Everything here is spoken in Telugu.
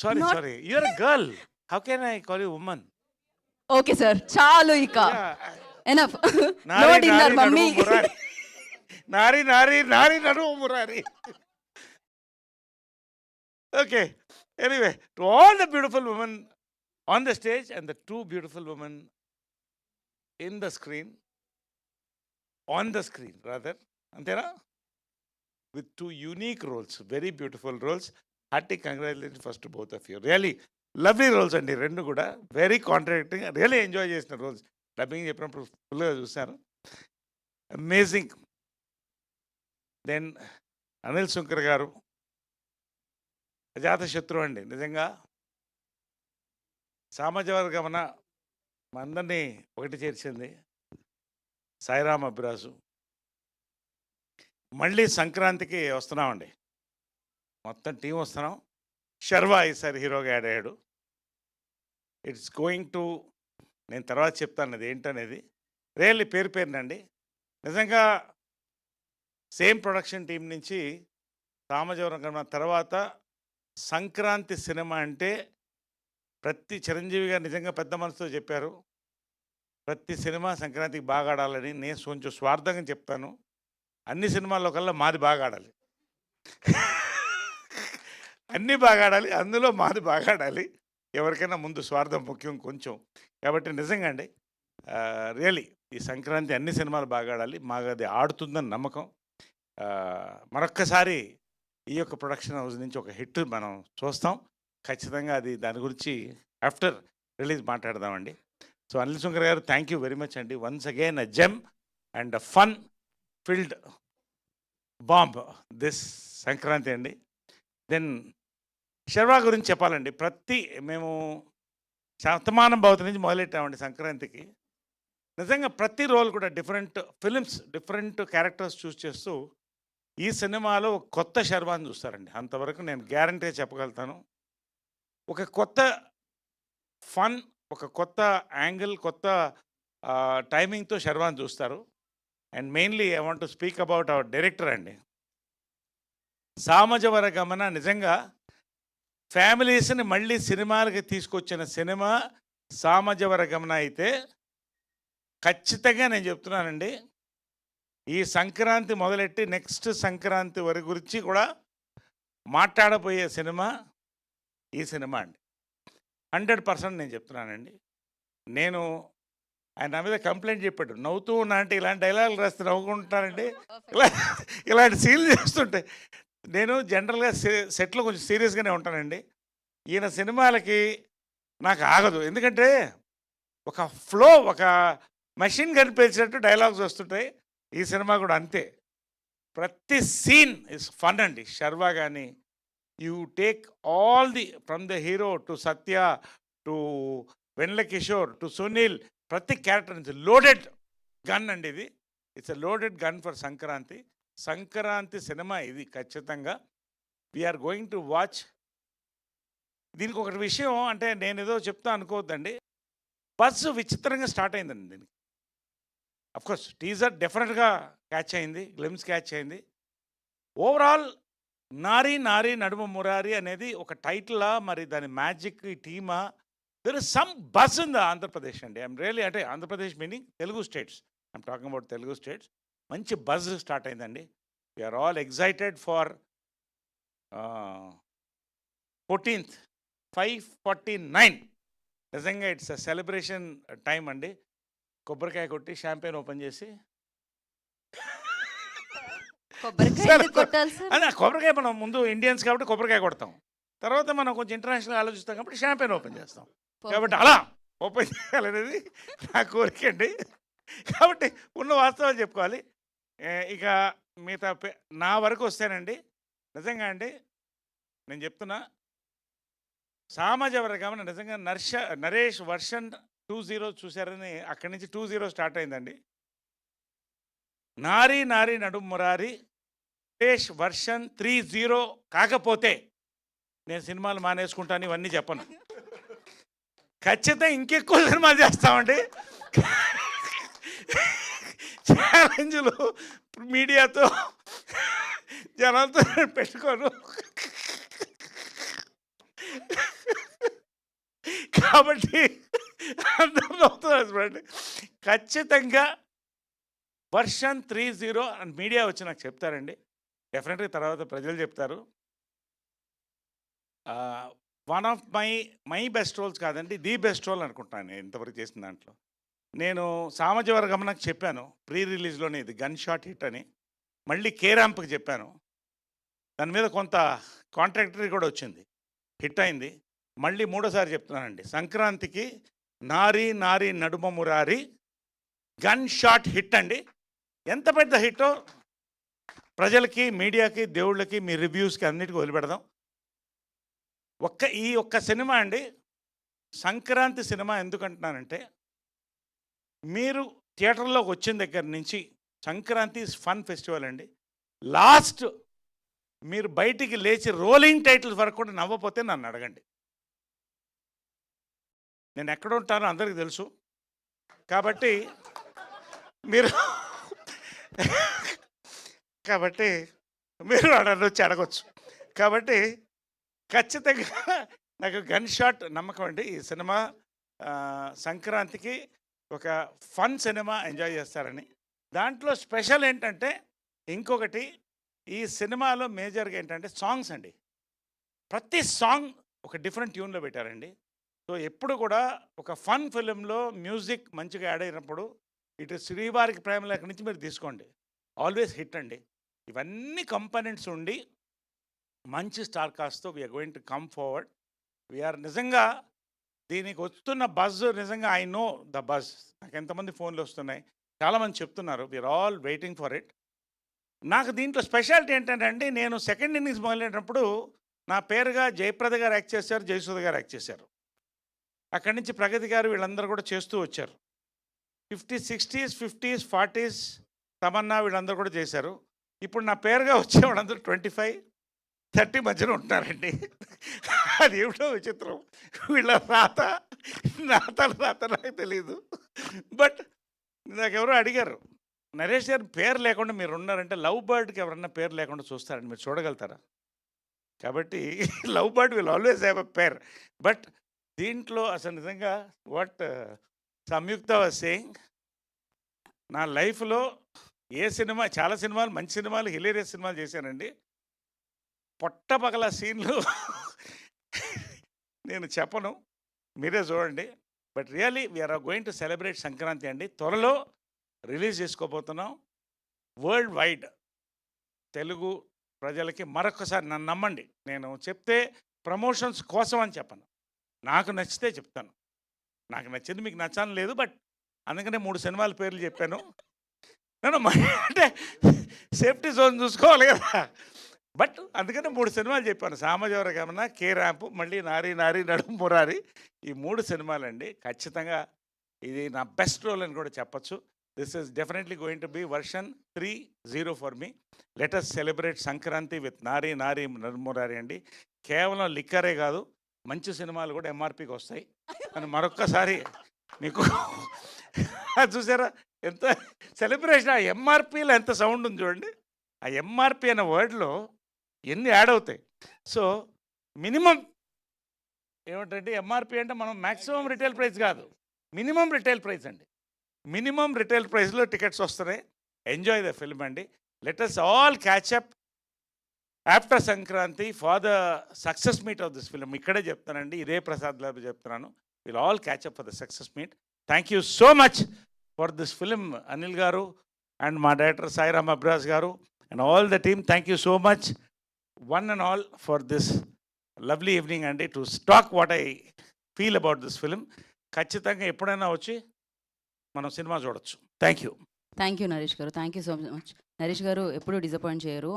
Sorry Not sorry you are a girl, how can I call you women? okay, sir. చాలు ఇక. Enough. No నారి dinner, నారి mummy. నడుము మురారి, నారి నారి నారి నడుము Murari. Okay, anyway, to all the beautiful women on the stage and the two beautiful women in the screen, on the screen rather, antena, with two unique roles, very beautiful roles. Hearty congratulations first to both of you. Really lovely roles అండి రెండు కూడా, వెరీ కాంట్రాక్టింగ్, రియలీ ఎంజాయ్ చేసిన రోల్స్. డబ్బింగ్ చెప్పినప్పుడు ఫుల్గా చూశాను, అమేజింగ్. దెన్ అనిల్ శంకర్ గారు అజాత శత్రువు అండి నిజంగా. సామాజిక వర్గమన మా అందరినీ ఒకటి చేర్చింది. సాయిరామ్ అభిరాజు, మళ్ళీ సంక్రాంతికి వస్తున్నామండి, మొత్తం టీం వస్తున్నాం. శర్వా ఈసారి హీరోగా యాడ్ అయ్యాడు. ఇట్స్ గోయింగ్ టు, నేను తర్వాత చెప్తాను అది ఏంటనేది. రియల్లీ పేరు పేరునండి నిజంగా. సేమ్ ప్రొడక్షన్ టీం నుంచి సామాజిక వర్గం తర్వాత సంక్రాంతి సినిమా అంటే ప్రతి చిరంజీవి గారు నిజంగా పెద్ద మనసుతో చెప్పారు, ప్రతి సినిమా సంక్రాంతికి బాగా ఆడాలని. నేను కొంచెం స్వార్థంగా చెప్తాను, అన్ని సినిమాల్లో కల్లా మాది బాగా ఆడాలి, అన్నీ బాగా ఆడాలి, అందులో మాది బాగా ఆడాలి. ఎవరికైనా ముందు స్వార్థం ముఖ్యం కొంచెం. కాబట్టి నిజంగా అండి రియలీ ఈ సంక్రాంతి అన్ని సినిమాలు బాగా ఆడాలి, మాకు అది ఆడుతుందని నమ్మకం. మరొక్కసారి ఈ యొక్క ప్రొడక్షన్ హౌస్ నుంచి ఒక హిట్ మనం చూస్తాం ఖచ్చితంగా. అది దాని గురించి ఆఫ్టర్ రిలీజ్ మాట్లాడదామండి. సో అనిల్ శంకర్ గారు, థ్యాంక్ యూ వెరీ మచ్ అండి. Once again a gem and fun field bomb this Sankranti అండి. దెన్ శర్వా గురించి చెప్పాలండి. మేము శతమానం భవతి నుంచి మొదలెట్టామండి సంక్రాంతికి. నిజంగా ప్రతి రోల్ కూడా డిఫరెంట్ ఫిలిమ్స్, డిఫరెంట్ క్యారెక్టర్స్ చూస్ చేస్తూ ఈ సినిమాలో ఒక కొత్త శర్వాని చూస్తారండి. అంతవరకు నేను గ్యారంటీ చెప్పగలుగుతాను. ఒక కొత్త ఫన్, ఒక కొత్త యాంగిల్, కొత్త టైమింగ్తో శర్వాని చూస్తారు. And mainly I want to speak about our director అండి. సామజవర గమన నిజంగా ఫ్యామిలీస్ని మళ్ళీ సినిమాలకి తీసుకొచ్చిన సినిమా సామజవర గమన అయితే ఖచ్చితంగా నేను చెప్తున్నానండి, ఈ సంక్రాంతి మొదలెట్టి నెక్స్ట్ సంక్రాంతి వరకు గురించి కూడా మాట్లాడబోయే సినిమా ఈ సినిమా అండి. 100% నేను చెప్తున్నానండి. నేను ఆయన నా మీద కంప్లైంట్ చెప్పాడు, నవ్వుతూ ఉన్నా అంటే ఇలాంటి డైలాగులు రాస్తే నవ్వుకుంటానండి, ఇలాంటి సీన్లు చేస్తుంటే. నేను జనరల్గా సెట్లో కొంచెం సీరియస్గానే ఉంటానండి. ఈయన సినిమాలకి నాకు ఆగదు, ఎందుకంటే ఒక ఫ్లో, ఒక మెషిన్ కనిపించినట్టు డైలాగ్స్ వస్తుంటాయి. ఈ సినిమా కూడా అంతే, ప్రతి సీన్ ఇస్ ఫన్ అండి. శర్వా కానీ you take all the from the hero to Satya to Vennela Kishore to Sunil, ప్రతి క్యారెక్టర్ నుంచి లోడెడ్ గన్ అండి ఇది. It's a loaded gun for Sankranti. Sankranti cinema ఇది ఖచ్చితంగా. We are going to watch. దీనికి ఒకటి విషయం అంటే నేను ఏదో చెప్తా అనుకోవద్దండి, బస్ విచిత్రంగా స్టార్ట్ అయిందండి దీనికి. అఫ్కోర్స్ టీజర్ డెఫినెట్గా క్యాచ్ అయింది, గ్లిమ్స్ క్యాచ్ అయింది. ఓవరాల్ నారీ నారీ నడుమ మురారి అనేది ఒక టైటిలా, మరి దాని మ్యాజిక్ టీమా, there is some buzz in the Andhra Pradesh అండి. ఐఎమ్ రియలీ, అంటే Andhra Pradesh meaning Telugu states, I'm talking about Telugu states. మంచి బజ్ స్టార్ట్ అయిందండి. We're all excited for 14th 5:49. నిజంగా ఇట్స్ అ సెలబ్రేషన్ టైం అండి. కొబ్బరికాయ కొట్టి షాంపెయిన్ ఓపెన్ చేసి, అదే కొబ్బరికాయ మనం ముందు ఇండియన్స్ కాబట్టి కొబ్బరికాయ కొడతాం, తర్వాత మనం కొంచెం ఇంటర్నేషనల్ ఆలోచిస్తాం కాబట్టి షాంపెయిన్ ఓపెన్ చేస్తాం. కాబట్టి అలా ఓపెన్ చేయాలనేది నా కోరిక అండి. కాబట్టి ఉన్న వాస్తవాలు చెప్పుకోవాలి. ఇక మిగతా నా వరకు వస్తేనండి, నిజంగా అండి నేను చెప్తున్నా, సామాజిక వర్గం నిజంగా నరేష్ వర్షన్ 20 చూశారని అక్కడి నుంచి 20 స్టార్ట్ అయిందండి. నారీ నారీ నడుము మురారి నరేష్ వర్షన్ 30 కాకపోతే నేను సినిమాలు మానేసుకుంటాను, ఇవన్నీ చెప్పను. ఖచ్చితంగా ఇంకెక్కువ సినిమాలు చేస్తామండి. ఛాలెంజ్లు మీడియాతో జనాలతో పెట్టుకోను. కాబట్టి అందరూ నవ్వుతున్నారు చూడండి. ఖచ్చితంగా వర్షన్ 30 అని మీడియా వచ్చి నాకు చెప్తారండి. డెఫినెట్‌గా తర్వాత ప్రజలు చెప్తారు. One of my best roles కాదండి, ది బెస్ట్ రోల్ అనుకుంటాను నేను ఇంతవరకు చేసిన దాంట్లో. నేను సామజవర గమనకు చెప్పాను ప్రీ రిలీజ్‌లోనే ఇది గన్ షాట్ హిట్ అని. మళ్ళీ కే ర్యాంప్‌కి చెప్పాను. దాని మీద కొంత కాంట్రాక్టరీ కూడా వచ్చింది. హిట్ అయింది. మళ్ళీ మూడోసారి చెప్తున్నానండి. సంక్రాంతికి నారి నారి నడుమ మురారి గన్ షాట్ హిట్ అండి. ఎంత పెద్ద హిట్టో ప్రజలకి, మీడియాకి, దేవుళ్ళకి, మీ రివ్యూస్కి అన్నిటికీ వదిలిపెడదాం. ఈ ఒక్క సినిమా అండి, సంక్రాంతి సినిమా ఎందుకంటున్నానంటే, మీరు థియేటర్లోకి వచ్చిన దగ్గర నుంచి సంక్రాంతి ఫన్ ఫెస్టివల్ అండి. లాస్ట్ మీరు బయటికి లేచి రోలింగ్ టైటిల్స్ వరకు కూడా నవ్వపోతే నన్ను అడగండి. నేను ఎక్కడ ఉంటానో అందరికీ తెలుసు. కాబట్టి మీరు నన్ను వచ్చి అడగొచ్చు. కాబట్టి ఖచ్చితంగా నాకు గన్ షాట్ నమ్మకం అండి. ఈ సినిమా సంక్రాంతికి ఒక ఫన్ సినిమా ఎంజాయ్ చేస్తారని. దాంట్లో స్పెషల్ ఏంటంటే, ఇంకొకటి ఈ సినిమాలో మేజర్గా ఏంటంటే సాంగ్స్ అండి. ప్రతి సాంగ్ ఒక డిఫరెంట్ ట్యూన్లో పెట్టారండి. సో ఎప్పుడు కూడా ఒక ఫన్ ఫిలింలో మ్యూజిక్ మంచిగా యాడ్ అయినప్పుడు, ఇటు శ్రీవారికి ప్రేమలేఖ నుంచి మీరు తీసుకోండి, ఆల్వేస్ హిట్ అండి. ఇవన్నీ కంపోనెంట్స్ ఉండి మంచి స్టార్ కాస్ట్తో we're going to come forward. We're నిజంగా దీనికి వస్తున్న బజ్, నిజంగా ఐ నో ద బజ్. నాకు ఎంతమంది ఫోన్లు వస్తున్నాయి, చాలామంది చెప్తున్నారు. We are all waiting for it. నాకు దీంట్లో స్పెషాలిటీ ఏంటంటే అండి, నేను సెకండ్ ఇన్నింగ్స్ మొదలైనప్పుడు నా పేరుగా జయప్రద గారు యాక్ట్ చేశారు, జయసుధ గారు యాక్ట్ చేశారు. అక్కడి నుంచి ప్రగతి గారు వీళ్ళందరూ కూడా చేస్తూ వచ్చారు. 50s, 60s, 50s, 40s Tamannaah వీళ్ళందరూ కూడా చేశారు. ఇప్పుడు నా పేరుగా వచ్చే వాళ్ళందరూ 25, 30 మధ్యన ఉంటున్నారండి. అది ఏమిటో విచిత్రం. వీళ్ళ రాత నాకు తెలీదు. బట్ నాకెవరో అడిగారు, నరేష్ గారు పేరు లేకుండా మీరు ఉన్నారంటే లవ్ బర్డ్కి ఎవరన్నా పేరు లేకుండా చూస్తారండి, మీరు చూడగలుగుతారా? కాబట్టి love bird will always have a pair. But దీంట్లో అసలు నిజంగా వాట్ సంయుక్త వాజ్ సేయింగ్, నా లైఫ్లో ఏ సినిమా, చాలా సినిమాలు, మంచి సినిమాలు, హిలేరియస్ సినిమాలు చేశానండి. పొట్టపగల సీన్లు నేను చెప్పను, మీరే చూడండి. But really we are going to celebrate Sankranti అండి. త్వరలో రిలీజ్ చేసుకోబోతున్నాం వరల్డ్ వైడ్. తెలుగు ప్రజలకి మరొకసారి నన్ను నమ్మండి, నేను చెప్తే ప్రమోషన్స్ కోసం అని చెప్పను, నాకు నచ్చితే చెప్తాను. నాకు నచ్చింది మీకు నచ్చాలని లేదు. బట్ అందుకనే 3 సినిమాల పేర్లు చెప్పాను. నేను అంటే సేఫ్టీ జోన్ చూసుకోవాలి కదా. బట్ అందుకనే 3 సినిమాలు చెప్పాను. సామజవర గమన, కే ర్యాంప్, మళ్ళీ నారి నారి నడుము మురారి. ఈ 3 సినిమాలండి. ఖచ్చితంగా ఇది నా బెస్ట్ రోల్ అని కూడా చెప్పచ్చు. This is definitely going to be version 30 for me. Let us celebrate Sankranti with Nari Nari నడుము మురారి అండి. కేవలం లిక్కరే కాదు, మంచి సినిమాలు కూడా ఎంఆర్పికి వస్తాయి అని మరొక్కసారి మీకు చూసారా ఎంత సెలబ్రేషన్. ఆ ఎంఆర్పిలో ఎంత సౌండ్ ఉంది చూడండి. ఆ ఎంఆర్పి అనే వర్డ్లో ఎన్ని యాడ్ అవుతాయి. సో మినిమం ఏమిటంటే, ఎంఆర్పి అంటే మనం మ్యాక్సిమం రిటైల్ ప్రైస్ కాదు, మినిమం రిటైల్ ప్రైస్ అండి. మినిమం రిటైల్ ప్రైస్లో టికెట్స్ వస్తున్నాయి. ఎంజాయ్ ద ఫిల్మ్ అండి. Let us all catch up after Sankranti for the success meet of this film. ఇక్కడే చెప్తానండి, ఇదే ప్రసాద్ లాబ్ చెప్తున్నాను. Will all catch up for the success meet. Thank you so much for this film Anil గారు అండ్ మా డైరెక్టర్ సాయిరామ్ అబ్రాజ్ గారు and all the team. Thank you so much one and all for this lovely evening అండి, to talk what I feel about this film. ఖచ్చితంగా ఎప్పుడైనా వచ్చి మనం సినిమా చూడొచ్చు. Thank you. Thank you Naresh గారు, thank you so much. Naresh గారు ఎప్పుడూ డిసప్పాయింట్ చేయరు.